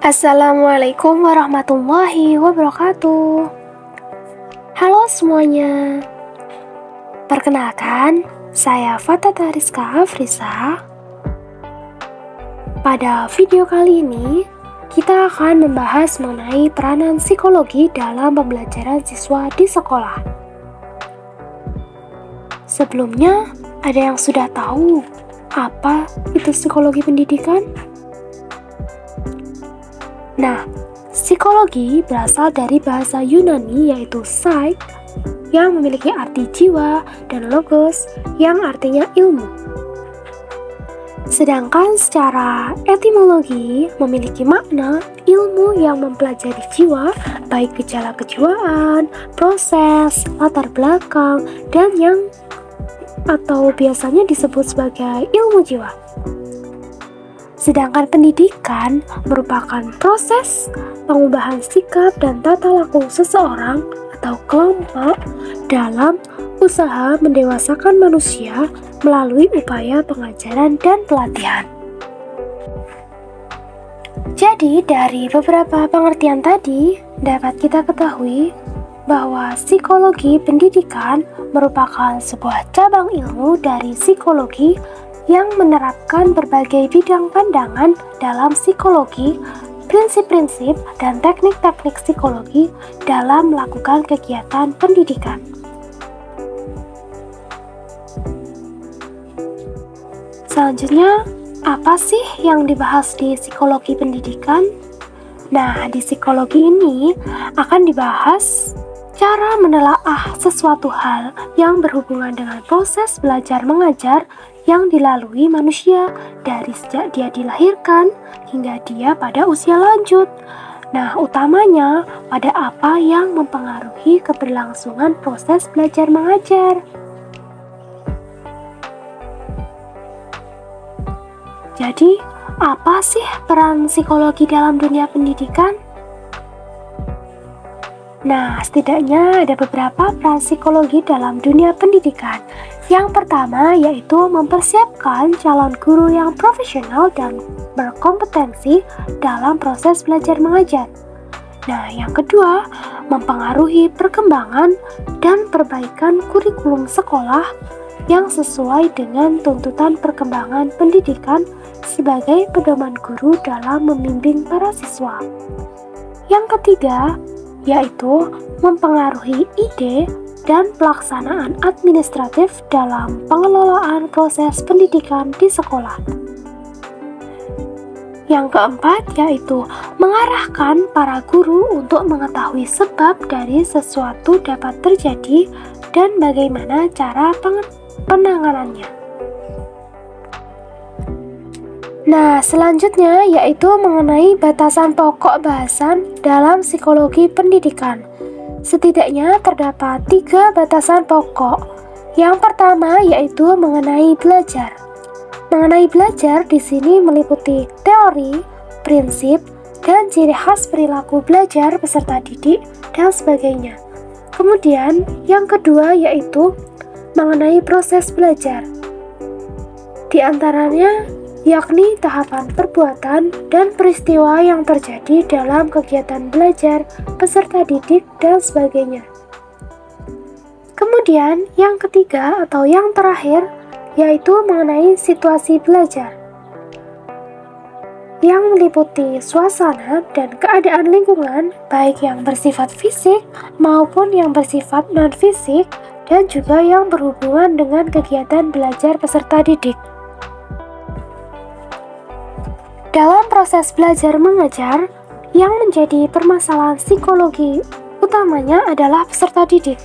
Assalamualaikum warahmatullahi wabarakatuh. Halo semuanya. Perkenalkan, saya Fatata Rizka Afrisa. Pada video kali ini, kita akan membahas mengenai peranan psikologi dalam pembelajaran siswa di sekolah. Sebelumnya, ada yang sudah tahu apa itu psikologi pendidikan? Nah, psikologi berasal dari bahasa Yunani yaitu psyche yang memiliki arti jiwa dan logos yang artinya ilmu. Sedangkan secara etimologi memiliki makna ilmu yang mempelajari jiwa, baik gejala kejiwaan, proses, latar belakang, dan yang atau biasanya disebut sebagai ilmu jiwa. Sedangkan pendidikan merupakan proses pengubahan sikap dan tata laku seseorang atau kelompok dalam usaha mendewasakan manusia melalui upaya pengajaran dan pelatihan. Jadi, dari beberapa pengertian tadi, dapat kita ketahui bahwa psikologi pendidikan merupakan sebuah cabang ilmu dari psikologi yang menerapkan berbagai bidang pandangan dalam psikologi, prinsip-prinsip, dan teknik-teknik psikologi dalam melakukan kegiatan pendidikan. Selanjutnya, apa sih yang dibahas di psikologi pendidikan? Nah, di psikologi ini akan dibahas cara menelaah sesuatu hal yang berhubungan dengan proses belajar mengajar yang dilalui manusia dari sejak dia dilahirkan hingga dia pada usia lanjut. Nah, utamanya pada apa yang mempengaruhi keberlangsungan proses belajar mengajar. Jadi, apa sih peran psikologi dalam dunia pendidikan? Nah, setidaknya ada beberapa peran psikologi dalam dunia pendidikan. Yang pertama yaitu mempersiapkan calon guru yang profesional dan berkompetensi dalam proses belajar mengajar. Nah, yang kedua, mempengaruhi perkembangan dan perbaikan kurikulum sekolah yang sesuai dengan tuntutan perkembangan pendidikan sebagai pedoman guru dalam membimbing para siswa. Yang ketiga, yaitu mempengaruhi ide dan pelaksanaan administratif dalam pengelolaan proses pendidikan di sekolah. Yang keempat, yaitu mengarahkan para guru untuk mengetahui sebab dari sesuatu dapat terjadi dan bagaimana cara penanganannya. Nah, selanjutnya yaitu mengenai batasan pokok bahasan dalam psikologi pendidikan. Setidaknya terdapat 3 batasan pokok. Yang pertama yaitu mengenai belajar. Mengenai belajar di sini meliputi teori, prinsip, dan ciri khas perilaku belajar peserta didik dan sebagainya. Kemudian yang kedua yaitu mengenai proses belajar. Di antaranya yakni tahapan perbuatan dan peristiwa yang terjadi dalam kegiatan belajar, peserta didik, dan sebagainya. Kemudian, yang ketiga atau yang terakhir, yaitu mengenai situasi belajar, yang meliputi suasana dan keadaan lingkungan, baik yang bersifat fisik maupun yang bersifat non-fisik, dan juga yang berhubungan dengan kegiatan belajar peserta didik. Dalam proses belajar mengajar, yang menjadi permasalahan psikologi utamanya adalah peserta didik.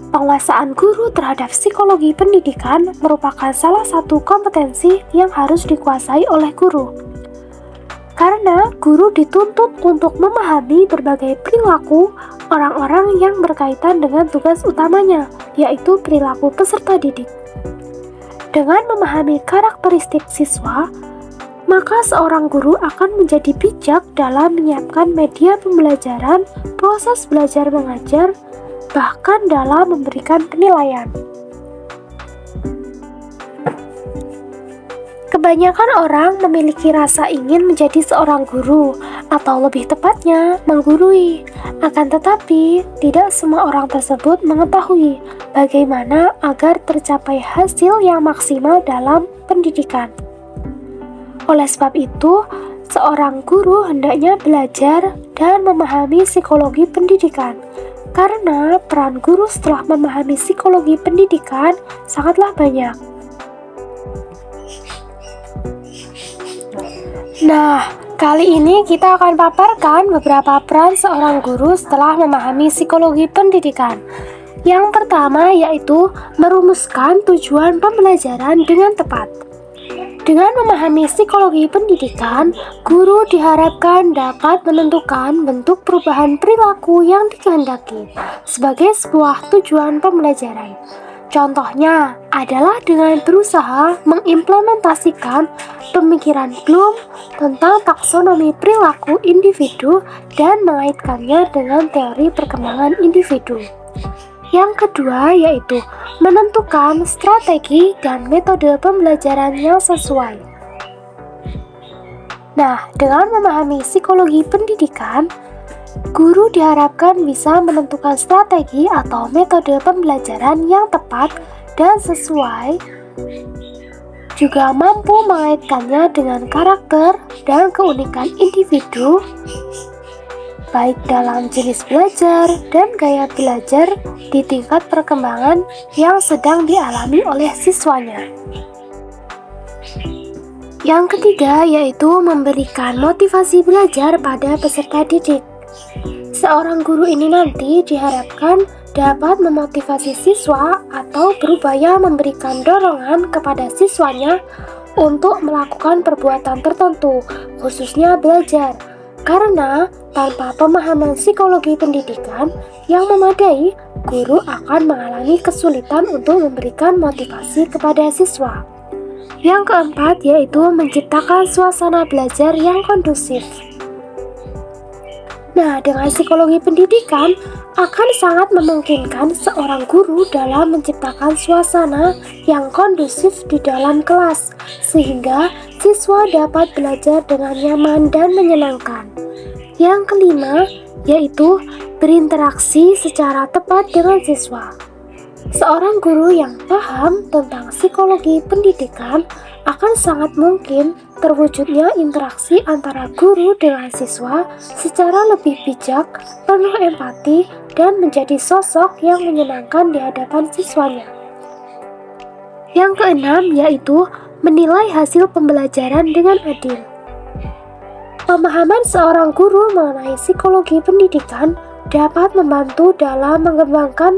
Penguasaan guru terhadap psikologi pendidikan merupakan salah satu kompetensi yang harus dikuasai oleh guru. Karena guru dituntut untuk memahami berbagai perilaku orang-orang yang berkaitan dengan tugas utamanya, yaitu perilaku peserta didik. Dengan memahami karakteristik siswa, maka seorang guru akan menjadi bijak dalam menyiapkan media pembelajaran, proses belajar mengajar, bahkan dalam memberikan penilaian. Kebanyakan orang memiliki rasa ingin menjadi seorang guru, atau lebih tepatnya, menggurui. Akan tetapi, tidak semua orang tersebut mengetahui bagaimana agar tercapai hasil yang maksimal dalam pendidikan. Oleh sebab itu, seorang guru hendaknya belajar dan memahami psikologi pendidikan. Karena peran guru setelah memahami psikologi pendidikan sangatlah banyak. Nah, kali ini kita akan paparkan beberapa peran seorang guru setelah memahami psikologi pendidikan. Yang pertama yaitu merumuskan tujuan pembelajaran dengan tepat. Dengan memahami psikologi pendidikan, guru diharapkan dapat menentukan bentuk perubahan perilaku yang dikehendaki sebagai sebuah tujuan pembelajaran. Contohnya adalah dengan berusaha mengimplementasikan pemikiran Bloom tentang taksonomi perilaku individu dan mengaitkannya dengan teori perkembangan individu. Yang kedua yaitu menentukan strategi dan metode pembelajaran yang sesuai. Nah, dengan memahami psikologi pendidikan, guru diharapkan bisa menentukan strategi atau metode pembelajaran yang tepat dan sesuai, juga mampu mengaitkannya dengan karakter dan keunikan individu, baik dalam jenis belajar dan gaya belajar di tingkat perkembangan yang sedang dialami oleh siswanya. Yang ketiga yaitu memberikan motivasi belajar pada peserta didik. Seorang guru ini nanti diharapkan dapat memotivasi siswa atau berupaya memberikan dorongan kepada siswanya untuk melakukan perbuatan tertentu, khususnya belajar. Karena tanpa pemahaman psikologi pendidikan yang memadai, guru akan mengalami kesulitan untuk memberikan motivasi kepada siswa. Yang keempat yaitu menciptakan suasana belajar yang kondusif. Nah, dengan psikologi pendidikan akan sangat memungkinkan seorang guru dalam menciptakan suasana yang kondusif di dalam kelas, sehingga siswa dapat belajar dengan nyaman dan menyenangkan. Yang kelima, yaitu berinteraksi secara tepat dengan siswa. Seorang guru yang paham tentang psikologi pendidikan akan sangat mungkin terwujudnya interaksi antara guru dengan siswa secara lebih bijak, penuh empati, dan menjadi sosok yang menyenangkan di hadapan siswanya. Yang keenam yaitu menilai hasil pembelajaran dengan adil. Pemahaman seorang guru mengenai psikologi pendidikan dapat membantu dalam mengembangkan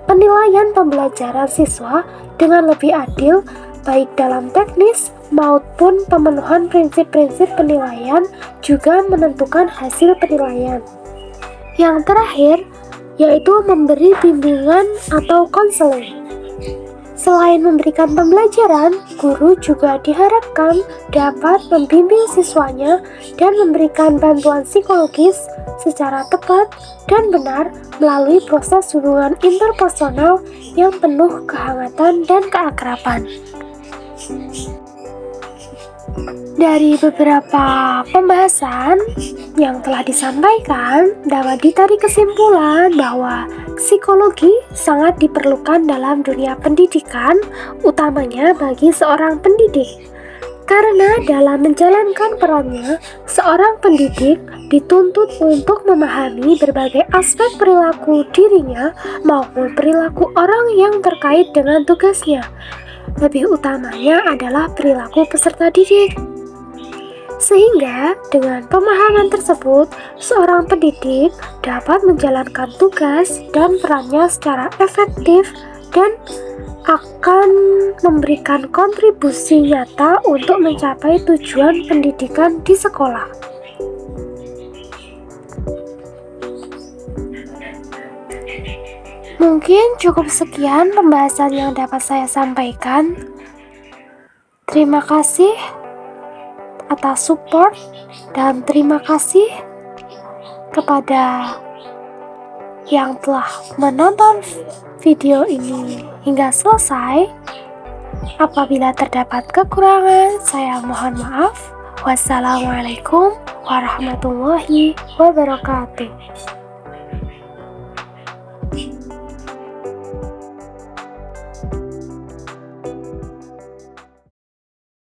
penilaian pembelajaran siswa dengan lebih adil, baik dalam teknis maupun pemenuhan prinsip-prinsip penilaian, juga menentukan hasil penilaian. Yang terakhir, yaitu memberi bimbingan atau konseling. Selain memberikan pembelajaran, guru juga diharapkan dapat membimbing siswanya dan memberikan bantuan psikologis secara tepat dan benar melalui proses hubungan interpersonal yang penuh kehangatan dan keakraban. Dari beberapa pembahasan yang telah disampaikan, dapat ditarik kesimpulan bahwa psikologi sangat diperlukan dalam dunia pendidikan, utamanya bagi seorang pendidik. Karena dalam menjalankan perannya, seorang pendidik dituntut untuk memahami berbagai aspek perilaku dirinya maupun perilaku orang yang terkait dengan tugasnya. Lebih utamanya adalah perilaku peserta didik. Sehingga dengan pemahaman tersebut, seorang pendidik dapat menjalankan tugas dan perannya secara efektif dan akan memberikan kontribusi nyata untuk mencapai tujuan pendidikan di sekolah. Mungkin cukup sekian pembahasan yang dapat saya sampaikan. Terima kasih atas support dan terima kasih kepada yang telah menonton video ini hingga selesai. Apabila terdapat kekurangan, saya mohon maaf. Wassalamualaikum warahmatullahi wabarakatuh.